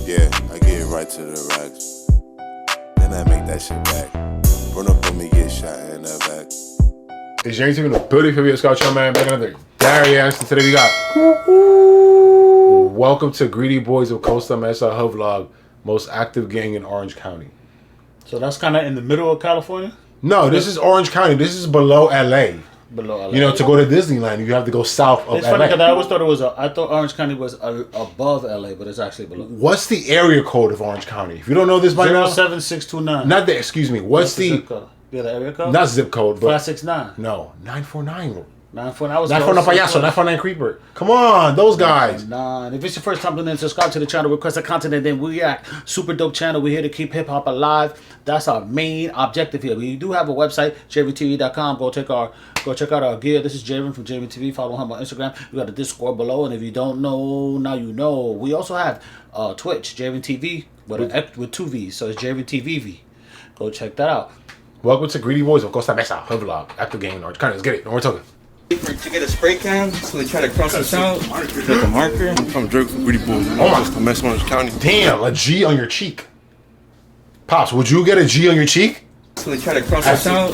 Yeah, I get right to the racks. Then I make that shit back. Run up on me, get shot in the back. It's James here in the building for Scout Show, man. Back another Darius. And today we got welcome to GreedyBoys of Costa, Mesa, HoodVlog, most active gang in Orange County. So that's kind of in the middle of California? No, this is Orange County. This is below LA. Below LA. You know, to go to Disneyland, you have to go south of it's LA. Funny because I always thought it was I thought Orange County was above LA, but it's actually below. What's the area code of Orange County? If you don't know this by now, 07629. not the. Excuse me. What's the zip code? Yeah, the area code. Not zip code, but 569. No, 949. 949. I was 949 Payaso, 949 Creeper. Come on, those guys. 9. If it's your first time tuning in, subscribe to the channel, request a content, and then we react. Super dope channel. We're here to keep hip hop alive. That's our main objective here. We do have a website, JavenTV.com. Go check out our gear. This is Javen from Javen TV. Follow him on Instagram. We got the Discord below, and if you don't know, now you know. We also have Twitch, Javen TV, with 2 V's. So it's Javen TV. Go check that out. Welcome to GreedyBoys of Costa Mesa, HoodVlog, active game in Orange County. Let's get it. No more talking. To get a spray can, so they try to cross us out with a marker. I'm Drake from GreedyBoys. Oh my. Just to mess Orange County. Damn, a G on your cheek. Pops, would you get a G on your cheek? So they try to cross us out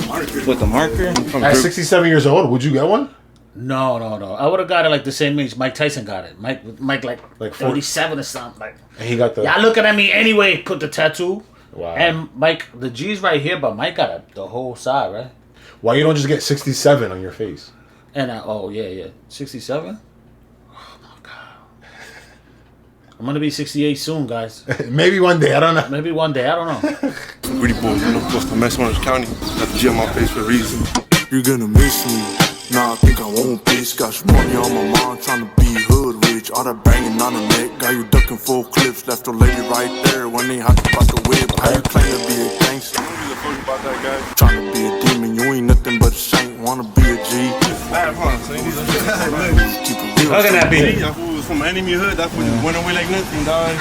with a marker. At 67 years old, would you get one? No. I would have got it like the same age Mike Tyson got it. Mike like 47 or something. Like, and he got the. y'all looking at me anyway. Put the tattoo. Wow. And Mike, the G's right here, but Mike got the whole side, right? Why you don't just get 67 on your face? And 67. Oh my god. I'm gonna be 68 soon, guys. Maybe one day, I don't know. Maybe one day, I don't know. GreedyBoys, you know, close to mess Orange County. Got the G on my face for a reason. You're gonna miss me. Nah, I think I won't, bitch. Got some money on my mind, trying to be hood rich. All that banging on the neck, got you ducking full clips. Left a lady right there when they hopped about the whip. How you claim to be a gangster? Trying to be a demon, you ain't nothing but a saint. Wanna be a G. Look at that beat. That fool was from enemy hood. That fool just went away like nothing, dog.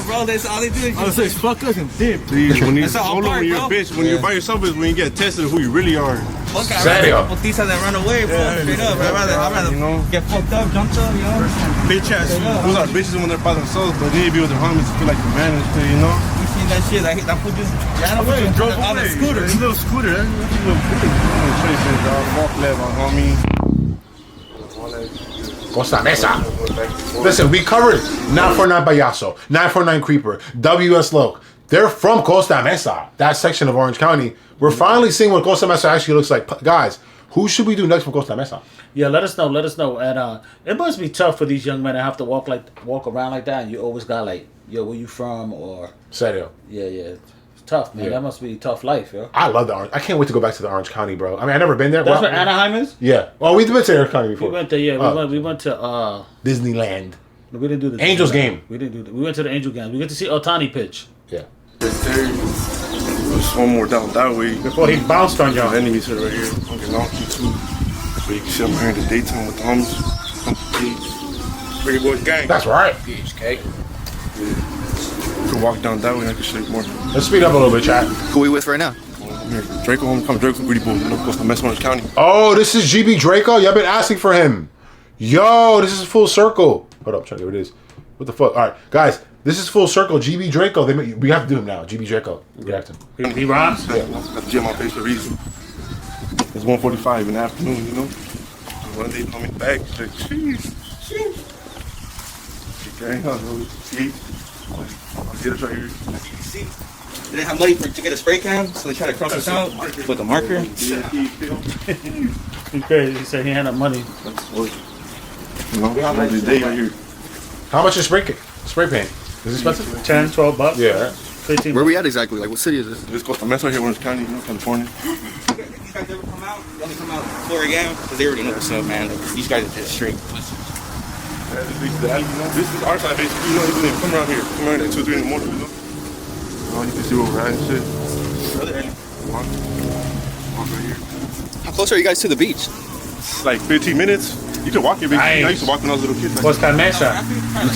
Bro, that's all they do. I was like, fuck us and dip. Please, when you're solo, when you're a bitch, when you're by yourself is when you get tested of who you really are. Fuck, Serio? I'd rather that run away, bro. Straight up. I'd rather you know, get fucked up, jumped up, you know. bitch ass. Those are bitches when they're by themselves, but they be with their homies to feel like the man and shit, you know? You seen that shit? That fool just ran away. Drove on away. the scooter. It's a little scooter. That's a little bitch. I'm gonna show you something, dog. Walk left, homie. Costa Mesa. Listen, we covered 949 Payaso, 949 Creeper, WS Loke. They're from Costa Mesa, that section of Orange County. We're finally seeing what Costa Mesa actually looks like. Guys, who should we do next from Costa Mesa? Yeah, let us know. And it must be tough for these young men to have to walk around like that, and you always got like, yo, where you from? Or Serio. yeah. It's tough, man. Yeah. That must be a tough life, yo. I love the Orange. I can't wait to go back to the Orange County, bro. I mean, I've never been there. That's where Anaheim is? Yeah. Well, we've been to Orange County before. We went there, we went to Disneyland. we didn't do the Angels game. We didn't do that. We went to the Angel game. We get to see Otani pitch. Yeah. There's one more down that way. Before he bounced on y'all. Enemies are right here. I'm getting on too. So you can see I'm here in the daytime with the homies. GreedyBoys gang. That's right. PHK. You can walk down that way and I can show you more. Let's speed up a little bit, chat. Who we with right now? I'm here. Draco, I'm Drake from GreedyBoys. You know, close to mess Orange County. Oh, this is GB Draco? Y'all been asking for him. Yo, this is full circle. Hold up, trying to get what it is. What the fuck? All right, guys, this is full circle. GB Draco. We have to do him now. GB Draco. React him. He rhymes? Yeah, got the G on my face for a reason. It's 1:45 in the afternoon, you know? One day coming back, she's like, sheesh. Okay, see? I'll get it right here. They didn't have money to get a spray can, so they try to cross us out with a marker. He's crazy. He said he had no money. You know, every day right here. How much is spray paint? Is it expensive? $10, $12. Yeah, right. 15. Where we at exactly? Like, what city is this? This Costa Mesa here, Orange County, you know, California. These guys ever come out? They only come out 4 a.m. because they already know what's up, man. Like, these guys are just straight. Yeah, this is the alley, you know? This is our side, basically, you know? You can come around here. Come around at 2, 3 in the morning, you know? You can see where we're at and shit. Walk right here. How close are you guys to the beach? It's like 15 minutes. You can walk here, basically. I used to walk when I was a little kid. Costa Mesa. You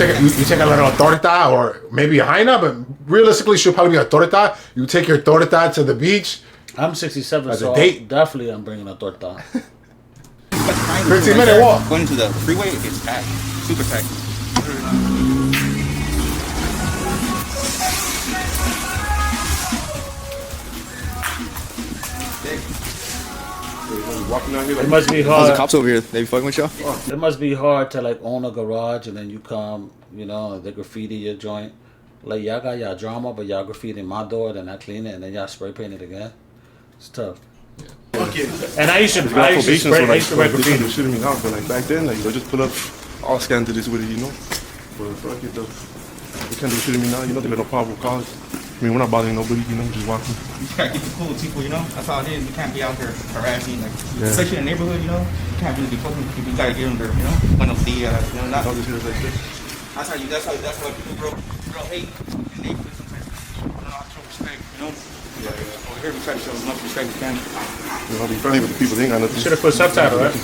take a little torta or maybe a jaina, but realistically, should probably be a torta. You take your torta to the beach. I'm 67, As a so date? definitely I'm bringing a torta. 15-minute walk. Going to the freeway, it's packed. Super packed. Walking out here like It must be How's the hard. cops over here? They be fucking with y'all? It must be hard to like own a garage and then you come, you know, they graffiti your joint. Like y'all got y'all drama, but y'all graffiti my door, then I clean it, and then y'all spray paint it again. It's tough. And I used to write graffiti. Shit me out, but like back then, like they just pull up all scans to this with it, you know. But fuck it though. They can't do shit to me now, you know. They got no problem cause. I mean, we're not bothering nobody, you know. Just walking. You just gotta keep it cool with people, you know? That's all it is. You can't be out there harassing, like, especially in the neighborhood, you know? You can't really be fucking with people. You gotta get them there, you know? Buenos dias, you know? Not All this shit is like this. that's how people grow hate in the neighborhood sometimes. You don't know how to show respect, you know? Yeah. Over here, we try to show as much respect as we can. You know, be friendly with the people. They ain't got nothing. Should have put subtitle, right?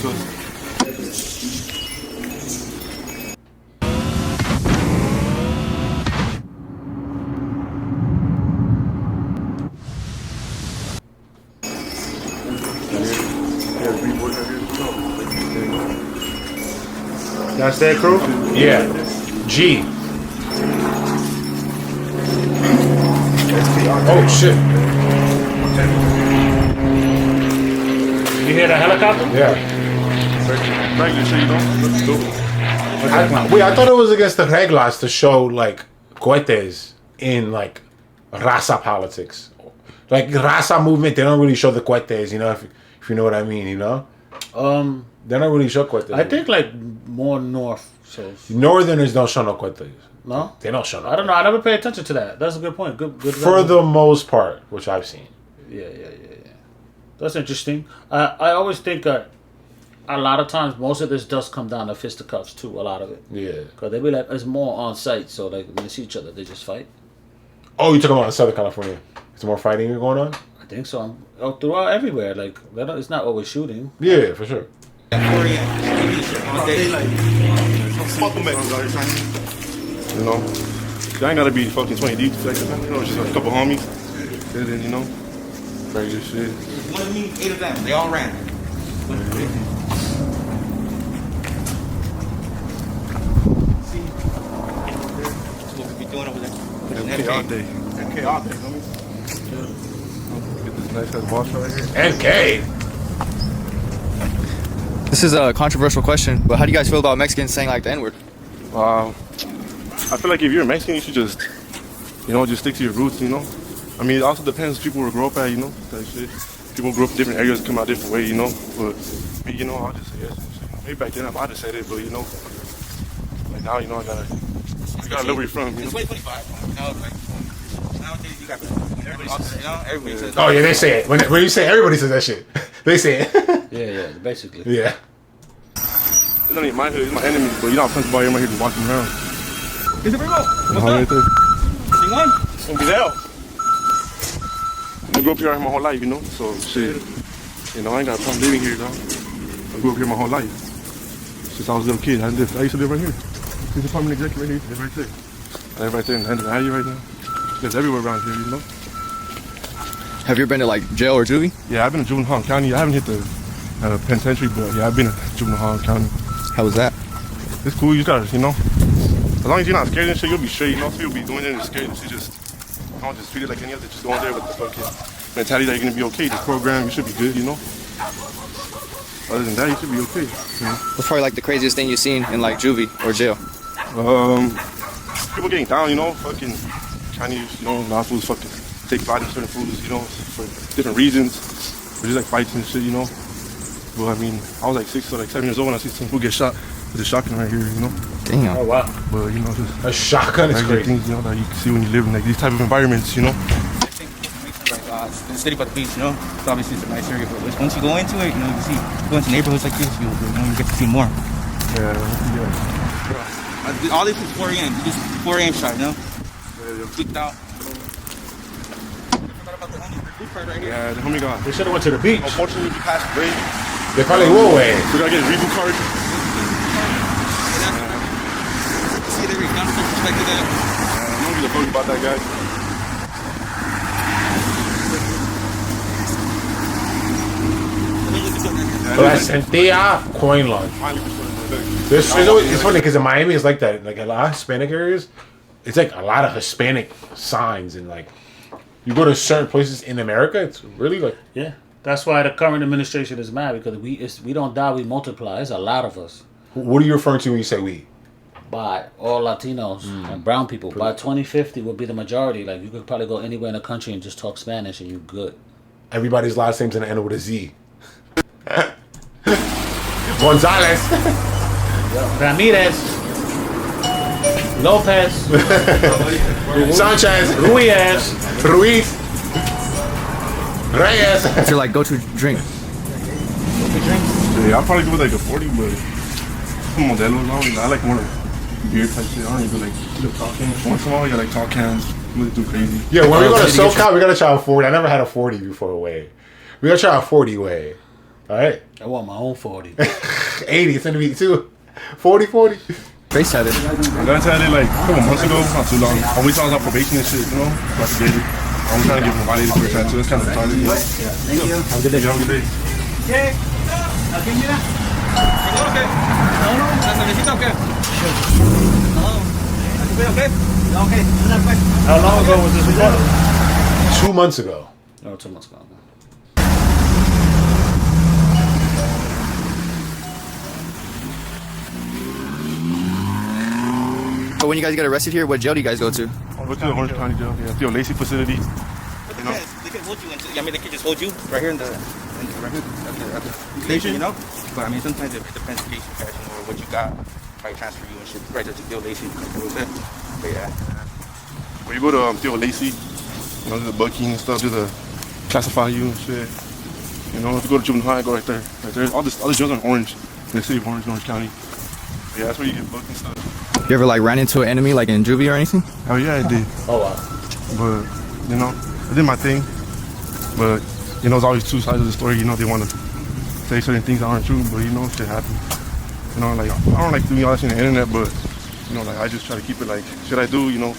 That's their crew? Yeah. G. Oh shit. You hear the helicopter? Yeah. Regular shit, you know. Let's do it. I thought it was against the reglas to show like cohetes in like raza politics. Like raza movement, they don't really show the cohetes, you know, if you know what I mean, you know? They don't really show cohetes. I think like more north. So Northerners don't show no cohetes. no, They don't show no. I don't know. I never pay attention to that. That's a good point. Good. For the most part, which I've seen. Yeah. That's interesting. I always think that a lot of times most of this does come down to fisticuffs too. A lot of it. Yeah. Cause they be like it's more on site, so like when they see each other, they just fight. Oh, you're talking about Southern California. Is there more fighting going on? I think so. Throughout everywhere, like it's not always shooting. Yeah, for sure. Fuck them back. You know, y'all ain't gotta be fucking 20 deep. Like, you know, just a couple homies. And then, you know, regular shit. One of me, 8 of them, they all ran. See? That's what we be doing over there. MK all day. MK all day, homie. Get this nice ass ball shot right here. NK. This is a controversial question, but how do you guys feel about Mexicans saying like the N-word? I feel like if you're Mexican, you should just, you know, just stick to your roots, you know? I mean, it also depends people will grow up at, you know, that shit. People grow up in different areas, come out different way, you know? But me, you know, I'll just say yes. Maybe back then I might have said it, but, you know, like now, you know, I gotta live where you're from, you It's know? 2025. Now, like, nowadays, you got everybody says, you know, everybody says. Oh yeah, they say it. When you say everybody says that shit, they say it. Yeah, basically. Yeah. It's not even my hood, it's my enemies, but you know, I'm comfortable here, I'm here just walking around. Is it remote? What's Right up? there. Sing one. Gonna be there. I grew up here my whole life, you know, so shit. You know, I ain't got a problem living here, dog. I grew up here my whole life. Since I was a little kid, I used to live right here. This apartment executive right here, live right there. I live right there in the end of the alley right now. There's everywhere around here, you know. Have you ever been to like jail or juvie? Yeah, I've been to Juvenile County. I haven't hit the penitentiary, but yeah, I've been to Juvenile County. How was that? It's cool, you just gotta, you know, as long as you're not scared and shit, you'll be straight, you know. Some people be doing it and scared and shit, just, don't just treat it like any other, just go in there with the fucking mentality that you're gonna be okay. The program, you should be good, you know. Other than that, you should be okay, you know. What's probably like the craziest thing you've seen in like juvie or jail? People getting down, you know, fucking Chinese, you know, non-foods fucking take pride in certain foods, you know, for different reasons, or just like fights and shit, you know. But I mean, I was like 6 or like 7 years old when I see some food get shot with a shotgun right here, you know. Damn. Oh wow. But you know, just A shotgun is regular crazy. things, you know, that you can see when you live in like these type of environments, you know. I think like the city by the beach, you know, it's obviously it's a nice area, but once you go into it, you know, you see, go into neighborhoods like this, you get to see more. Yeah. All this is 4 a.m. You just 4 a.m. shot, you know? Tweaked out. I forgot about the homie blue card right here. Yeah, the homie got. They should have went to the beach. Unfortunately, we passed the break. They probably will wait. We gotta get a reboot card. See the gun perspective there. I don't give a fuck about that guy. Placentilla coin launch. Finally, It's funny because in Miami it's like that. Like a lot of Hispanic areas, it's like a lot of Hispanic signs and like you go to certain places in America, it's really like Yeah, that's why the current administration is mad because we don't die, we multiply. It's a lot of us. What are you referring to when you say we? By all Latinos and brown people. By 2050 will be the majority. Like you could probably go anywhere in the country and just talk Spanish and you good. Everybody's last name's gonna end with a Z. Gonzalez. Ramirez, Lopez, Sanchez. Ruiz. Ruiz. Reyes. What's your like go-to drink? Yeah, I'll probably go with like a 40, but some Modelo's. I like more like beer type shit. I don't even like tall cans. Once in a while, you got like tall cans. Really too crazy. Yeah, when we go to SoCal, we gotta try a 40. I never had a 40 before way. We gotta try a 40 way. Alright? I want my own 40. 80, it's gonna be too. 40. Face tatted. I got tatted like a couple months ago, not too long. I always was on probation and shit, you know? So I could get it. I'm trying to get my body for a tattoo. It's kind of retarded. Yeah. Thank you. Have a good day. Have a good day. ¿Aquí mira? ¿Seguro que? No, ¿la cervecita o qué? No. ¿Aquí fue o qué? Ok. How long ago was this recorded? 2 months ago. No, 2 months ago. So when you guys get arrested here, what jail do you guys go to? I'll go to the Orange County jail. Yeah, Theo Lacey facility. It depends. They can hold you into. I mean, they can just hold you right here in the right here at the station, you know. But I mean, sometimes it depends the case you're catching or what you got. Probably transfer you and shit right there to Theo Lacey. But yeah. When you go to Theo Lacey, you know, the booking and stuff, just to classify you and shit. You know, if you go to juvenile high, go right there. Right there. All the jails are in Orange, in the city of Orange, Orange County. Yeah, that's where you get booked and stuff. You ever like ran into an enemy like in juvie or anything? Oh yeah, I did. Oh wow. But you know, I did my thing. But you know, there's always two sides of the story. You know, they want to say certain things that aren't true, but you know, shit happens. You know, like I don't like doing all that shit on the internet, but you know, like I just try to keep it like shit I do. You know,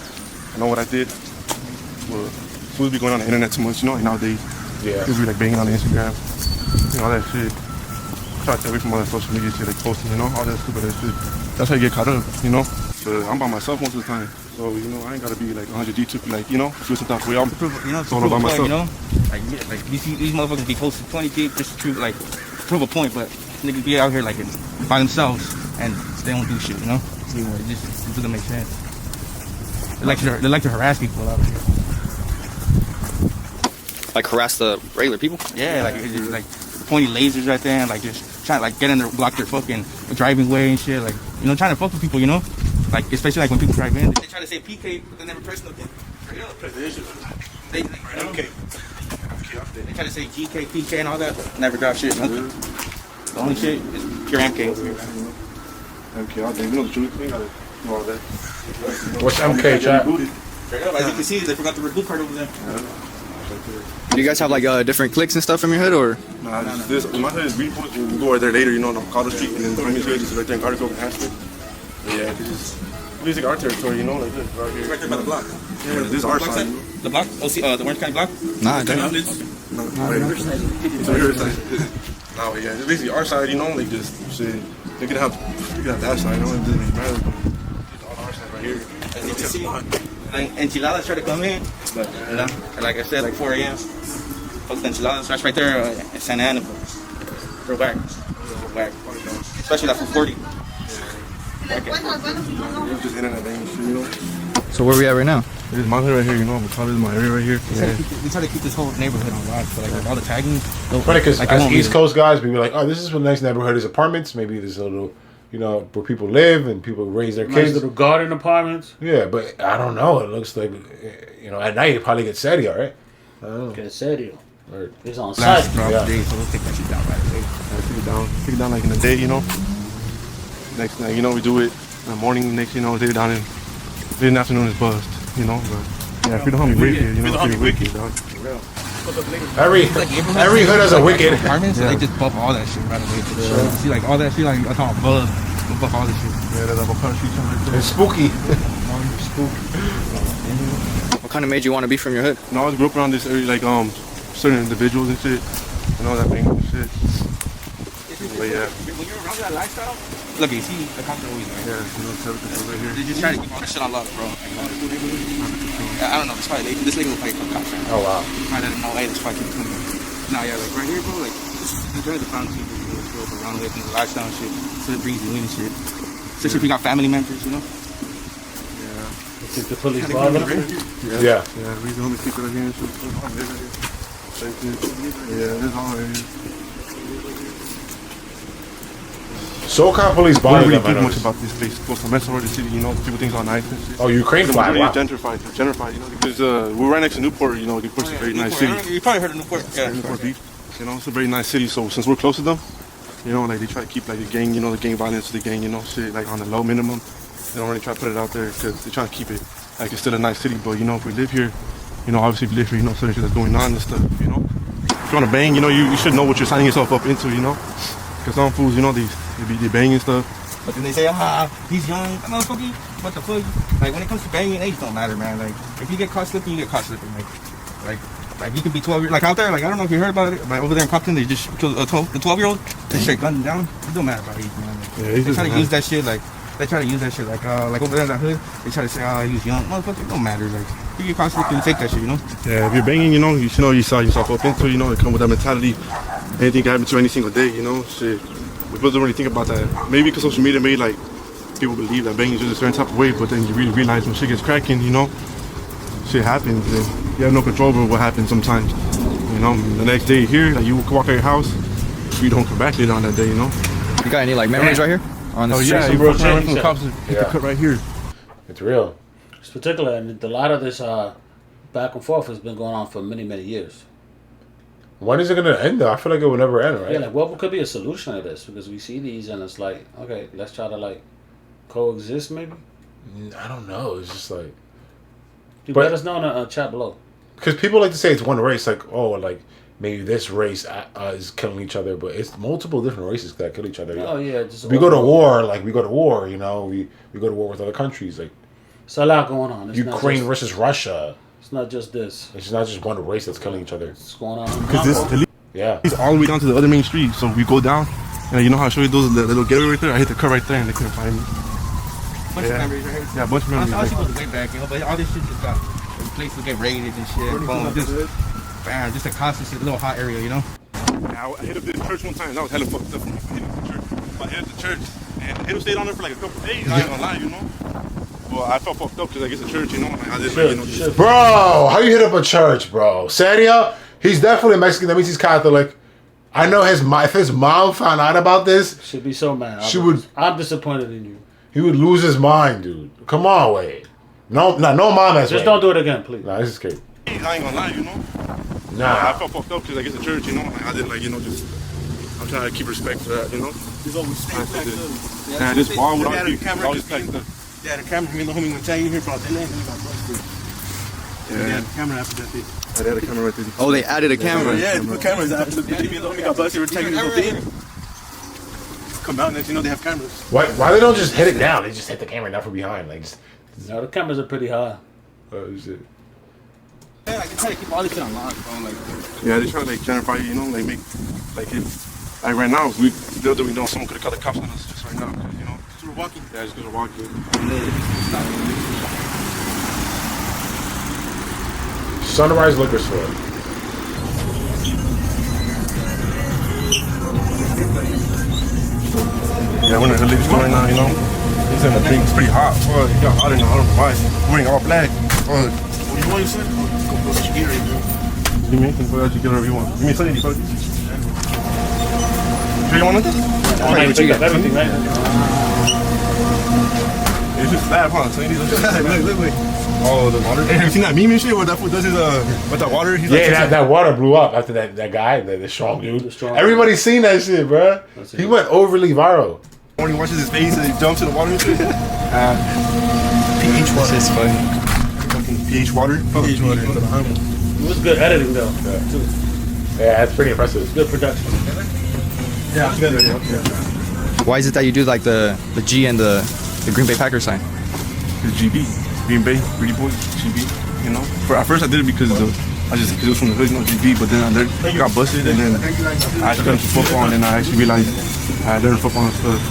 I know what I did. But fools be going on the internet too much. You know, like nowadays, Yeah. people be like banging on the Instagram, you know, all that shit. Try to stay away from all that social media shit, like posting, you know, all that stupid ass shit. That's how you get caught up, you know. But I'm by myself most of the time, so you know, I ain't gotta be like 100 G to like, you know, do some type of way. I'm You know, to all prove by a point, myself. you know, like these motherfuckers be posting 20 G just to like prove a point, but niggas be out here like by themselves and they don't do shit, you know. It doesn't make sense. They like to harass people out here. Like harass the regular people? Yeah, like it's just, like pointing lasers right there, and like just trying to like get in there, block their fucking driving way and shit. Like, you know, trying to fuck with people, you know. Like especially like when people drive in, they try to say PK, but they never personal thing. They try to say GK, PK, and all that. Never drop shit. Nothing. The only shit is pure MK. Okay, I think you know the truth. You gotta do all that. What's MK, chat? Straight up, as you can see, they forgot the blue card over there. Do you guys have like different cliques and stuff from your hood, or? Nah, this my hood is GreedyBoys. You go right there later, you know, on Costa Street, and then the homies hood is right there in Garden Grove and Hampton. Yeah, this is like our territory, you know, like this right here. Right there by the block. Yeah, this is our side. You know? The block? Oh, see, the Orange County block? Nah, I don't. No, so your side. No, yeah, it's basically our side, you know, like just shit. You could have that side, you know, it doesn't really matter. It's all our side right here. As you can see, like enchiladas try to come in, but you know, like I said, like 4 a.m. Fuck the enchiladas, that's right there in Santa Ana. Real whack. Especially like for 40. Okay. It's just internet thing, shit, you know. So where we at right now? This is my hood right here, you know. This is my area right here. We try to keep this whole neighborhood on lock, so like with all the tagging. Funny because like, as East Coast guys, we be like, oh, this is a nice neighborhood. There's apartments. Maybe there's a little, you know, where people live and people raise their Nice kids. little garden apartments. Yeah, but I don't know. It looks like, you know, at night it probably gets setty, all right? I don't know. Que serio. It's on last site. drop Yeah. day, so we'll take that shit down right away. Take it down like in the day, you know. Next thing, you know, we do it in the morning. Next, you know, we take it down in the afternoon is buzzed, you know. But yeah, if you don't be wicked, you know, if you're wicked, dog. Every hood has a wicked. Apartments, so they just buff all that shit right away. So, see, like all that shit, like I talk buzz, we'll buff all that shit. Yeah, there's a couple streets right there. It's spooky. What kind of made you want to be from your hood? You know, I grew up around this area, like certain individuals and shit. You know, that thing and shit. But yeah, When you're around that lifestyle, look, you see the cops are always right. yeah, you know, traffic control right here. They just try to keep all the shit on lock, bro. I don't know. This lady will probably call cops right now. Oh wow. I didn't know. Hey, this fucking coming. Nah, yeah, like right here, bro. Like, enjoy the fountain people. You know, go around away from the lifestyle and shit. So it brings you in and shit. Especially if you got family members, you know. Think the police bothering them? Yeah, we the only people that are here and shit. Yeah, this all right here. SoCal police I bother don't really them. I think know. much about this place. Costa Mesa or the city, you know, people think it's all nice and shit. Oh, Ukraine The flag. majority Wow. is gentrified, you know, because we're right next to Newport, you know, Newport's a very nice city. You probably heard of Newport. Yeah. Newport Beach, you know, it's a very nice city. So since we're close to them, you know, like they try to keep like the gang, you know, the gang violence to the gang, you know, shit like on the low minimum. They don't really try to put it out there because they try to keep it like it's still a nice city. But you know, if we live here, you know, obviously if we live here, you know, certain shit that's going on and stuff, you know. If you want to bang, you know, you should know what you're signing yourself up into, you know. Because some fools, you know, they bang and stuff. But then they say, he's young. Motherfucker, what the fuck? Like, when it comes to banging, age don't matter, man. Like, if you get caught slipping, you get caught slipping. Like you could be 12 years, like out there, like I don't know if you heard about it, but over there in Compton, they just killed the 12-year-old. They straight gunned him down. It don't matter about age, man. Like, Yeah, they try to use that shit, like over there in that hood, they try to say, he was young. Motherfucker, it don't matter. Like, you get caught slipping, you take that shit, you know? Yeah, if you're banging, you know, you should know you sign yourself up into, you know, it come with that mentality. Anything can happen to you any single day, you know, shit. People don't really think about that. Maybe because social media made, like, people believe that banging is just a certain type of way, but then you really realize when shit gets cracking, you know, shit happens, and you have no control over what happens sometimes. You know, the next day here, like, you walk out your house, you don't come back later on that day, you know? You got any like memories right here on the street? Yeah, you walk around from the cops, hit the cut right here. It's real. It's particular, and a lot of this back and forth has been going on for many, many years. When is it gonna end though? I feel like it will never end, right? Yeah, like what could be a solution to this? Because we see these and it's like, okay, let's try to like coexist maybe. I don't know. It's just like, You But- let us know in the chat below. because people like to say it's one race, like, oh, like maybe this race is killing each other, but it's multiple different races that kill each other. Oh yeah, just We go to war, like we go to war, you know, we go to war with other countries, like It's a lot going on. It's Ukraine not just, versus Russia. It's not just this. It's not just one race that's killing each other. It's going on. Because this Yeah. leads all the way down to the other main street. So we go down, and you know how I show you those little getaway right there? I hit the cut right there, and they couldn't find me. Bunch of memories right here. Yeah, a bunch of memories. Honestly, goes way back, you know, but all this shit just got the place to get raided and shit. Boom, just a constant shit, little hot area, you know. I hit up this church one time. That was hella fucked up for me. I hit up the church. I hit up the church, and hit up stayed on there for like a couple of days. I ain't gonna lie, you know. Well, I felt fucked up because I guess the church, you know. Like, I just, like, you know, just, Bro, how you hit up a church, bro? Serio? He's definitely Mexican. That means he's Catholic. I know if his mom found out about this, She'd be so mad. I'm disappointed in you. he would lose his mind, dude. Come on, wait. No mom has Just don't do it again, please. Nah, this is crazy. I ain't gonna lie, you know. I Nah. felt fucked up because I guess the church, you know. Like, I did, like, you know, just. I'm trying to keep respect for that, you know. There's always snakes back there. And this wall would They had always a camera always just packed up. They had a camera. Me and the homie went tagging here for the land and we got busted. They had a camera after that thing. They had a camera right there. Oh, they added a camera. Yeah, they put cameras out. Me and the homie got busted. We're tagging the thing. Come out next, you know they have cameras. Why they don't just hit it down? They just hit the camera down from behind. Like, just, No, the cameras are pretty high. oh shit. Yeah, like they try to keep all this shit on lock, bro. Like, Yeah, they try to like gentrify, you know, like make like if like right now the other we know someone could have called the cops on us just right now, 'cause, you know. so we're walking. Yeah, just because we're walking. Sunrise Liquor Store. Yeah, we're in the liquor store right now, you know. It's in the thing, it's pretty hot. Oh, it got hot in the I don't know why. We're wearing all black. Oh, What do you want, son? Go to Gatorade, bro. give me anything, bro. You get whatever you want. Give me something, bro. Sure you want nothing? What you got? Everything, right? It's just slab, huh? So you need Look. oh, the water. Hey, have you seen that meme and shit where that fool does his with that water? He's Yeah, like, that water blew up after that guy, the strong dude. The strong Everybody's seen that shit, bro. He went overly viral. when he washes his face and he jumps in the water and shit. pH water. This is funny. Fucking pH water. pH water. It was good editing though. Too. Yeah, that's pretty impressive. Good production. Yeah, together. Yeah. Why is it that you do like the G and the Green Bay Packers sign? It's GB, Green Bay, GreedyBoys, GB. You know, at first I did it because the I just, cause it was from the hood, you know, GB, but then I got busted, and then I actually got into football, and then I actually realized I learned football and stuff.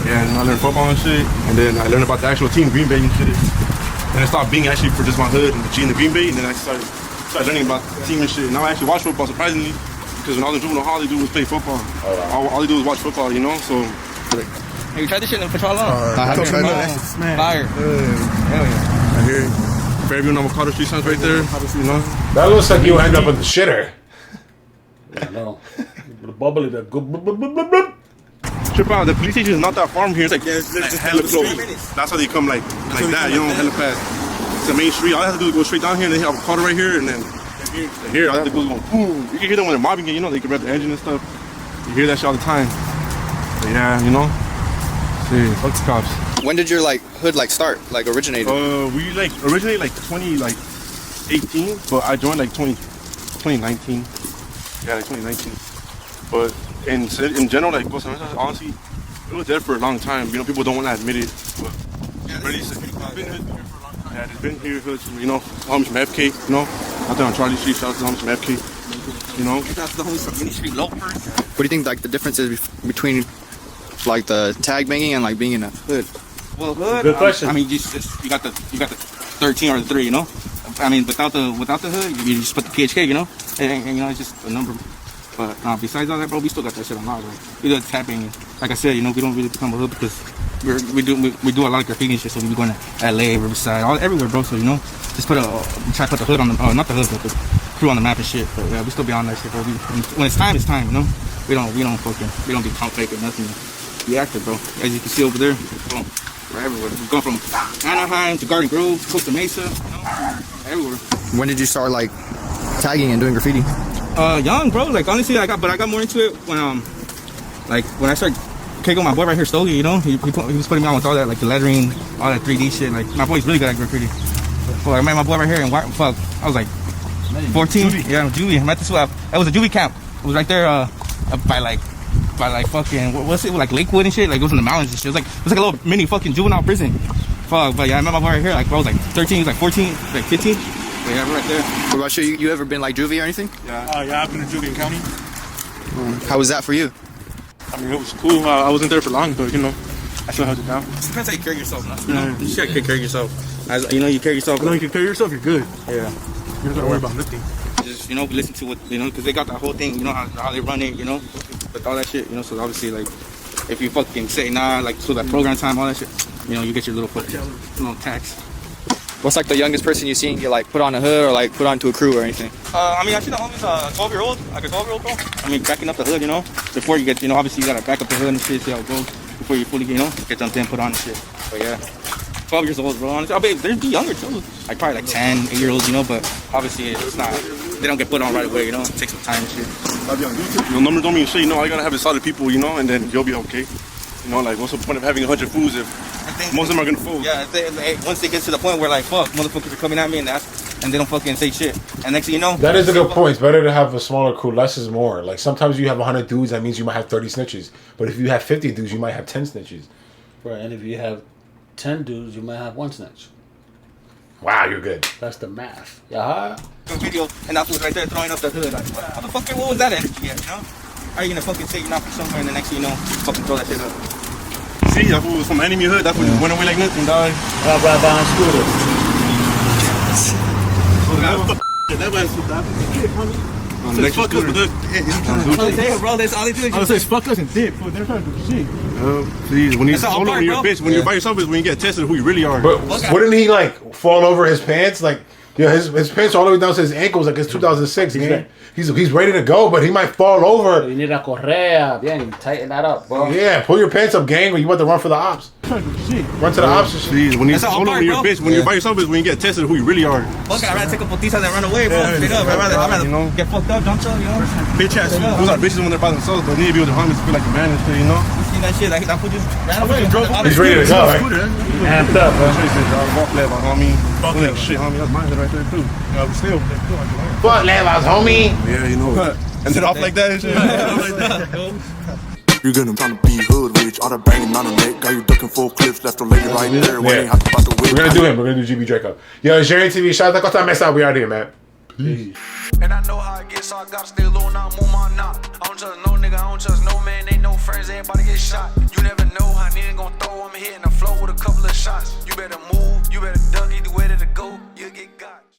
Yeah, and I learned football and shit, and then I learned about the actual team, Green Bay and shit. And I stopped being actually for just my hood and the G and the Green Bay, and then I started learning about the team and shit. Now I actually watch football, surprisingly, because when I was in juvenile hall, all they do was play football. All they do is watch football, you know, so. Have you tried this shit in Patrol Long? Fire. Hell yeah. I hear it. Fairview and Avocado Street signs right there, you know. That looks like you end up in the shitter. I know. The bubbly, the good. Trip out. The police station is not that far from here. It's like hella close. That's how they come like that, you know, hella fast. It's the main street. All I have to do is go straight down here, and they have Avocado right here, and then here all I have to do is go boom. You can hear them when they're mobbing it, you know, they can rev the engine and stuff. You hear that shit all the time. But yeah, you know. See, fuck the cops. When did your like hood like start, like originated? We like originated like 2018, but I joined like 2019. Yeah, like 2019. But in general, like Costa Mesa, honestly, it was there for a long time. You know, people don't want to admit it. But it's been here for, you know, homies from FK, you know, out there on Charlie Street. Shout out to the homies from FK, you know. Shout out to the homies from Mini Street Loafers. What do you think like the difference is between like the tag banging and like being in a hood? Well, hood. Good question. I mean, you got the 13 or the 3, you know. I mean, without the hood, you just put the PHK, you know, and you know, it's just a number. But besides all that, bro, we still got that shit on lock. Like, we do tapping. Like I said, you know, we don't really become a hood because we do a lot of graffiti and shit. So we be going to LA, Riverside, everywhere, bro. So you know, just try to put the hood on the not the hood, but the crew on the map and shit. But yeah, we still be on that shit, bro. When it's time, you know. We don't be pump fake or nothing. We active, bro. As you can see over there, boom, we're everywhere. We're going from Anaheim to Garden Grove, Costa Mesa, you know, everywhere. When did you start like tagging and doing graffiti? Young, bro. Like honestly, I got more into it when when I started kicking my boy right here slowly. You know, he was putting me on with all that, like the lettering, all that 3D shit. Like my boy's really good at graffiti. So I met my boy right here, and fuck, I was like 14. Yeah, juvie. I met this. That was a juvie camp. It was right there by like fucking what's it, like Lakewood and shit. Like it was in the mountains and shit. It was like a little mini fucking juvenile prison. Fuck, but yeah, I met my boy right here. Like bro, I was like 13, he was like 14, like 15. But yeah, right there. What about you ever been like juvie or anything? Yeah, yeah, I've been to Julian County. How was that for you? I mean, it was cool. I wasn't there for long, but you know, I still held it down. It depends how you carry yourself. You know, you should take care of yourself. As you know, you carry yourself. As long as you can carry yourself, you're good. Yeah. You don't have to worry about lifting. Just, you know, listen to what, you know, because they got that whole thing, you know, how they run it, you know, with all that shit, you know, so obviously, like, if you fucking say, nah, like, so that program time, all that shit, you know, you get your little tax. What's like the youngest person you've seen get like put on a hood or like put onto a crew or anything? I mean, I see the homies, 12-year-old, like a 12-year-old, bro. I mean, backing up the hood, you know, before you get, you know, obviously you gotta back up the hood and shit, see how it goes, before you fully, you know, get jumped in, put on and shit. But yeah, 12 years old, bro, honestly. I bet they'd be younger too, like probably like 10, 8-year-olds, you know, but obviously it's not, they don't get put on right away, you know, it takes some time and shit. Your numbers don't mean shit, you know, all you gotta have is solid people, you know, and then you'll be okay. You know, like, what's the point of having 100 fools if most of them are gonna fold? Yeah, once they get to the point where like, fuck, motherfuckers are coming at me and they don't fucking say shit. And next thing you know, that is a good point. It's better to have a smaller crew. Less is more. Like sometimes you have 100 dudes, that means you might have 30 snitches. But if you have 50 dudes, you might have 10 snitches. Right, and if you have 10 dudes, you might have 1 snitch. Wow, you're good. That's the math. Yeah. Video and that was right there throwing up the hood. Like, how the fuck? What was that energy? Yeah, you know? How are you gonna fucking say you're not from somewhere and the next thing you know, fucking throw that shit up? See, that fool was from enemy hood. That fool just went away like nothing, dog. Right behind Scooter. That was fuck us, but bro, that's all they do. I was saying fuck us and dip. They're trying to do shit. See, when you solo when you're a bitch, when you're by yourself is when you get tested who you really are. But wouldn't he like fall over his pants? Like, yeah, his pants all the way down to his ankles. Like it's 2006, man. He's ready to go, but he might fall over. You need a correa. Bien, tighten that up, bro. Yeah, pull your pants up, gang, or you want to run for the ops. Run to the ops. See, when you solo when you're a bitch, when you're by yourself is when you get tested who you really are. Fuck it, I'd rather take a putizas and run away, bro. Straight up. I'd rather you know, get fucked up, don't you? You know? Bitch ass. Those are bitches when they're by themselves, but they need to be with their homies to feel like a man and shit, you know? You see that shit? Like, that fool just ran away. He's ready to go, right? Amped up, bro. Walk levels, homie. Fuck that shit, homie. That's mine right there, too. Still. Fuck levels, homie. Yeah, you know. And then off like that and shit. You're gonna tryna be hood rich. All the banging on the neck, got you ducking full clips. Left a lady right there when they hopped about the whip. We're gonna do him. We're gonna do GB Draco. Yo, it's Jerry TV. Shout out to Costa Mesa. We out here, man. Peace. And I know how it gets, so I gotta stay low and I move my knot. I don't trust no nigga, I don't trust no man, ain't no friends, everybody get shot. You never know how nigga gon' throw, I'm hitting the flow with a couple of shots. You better move,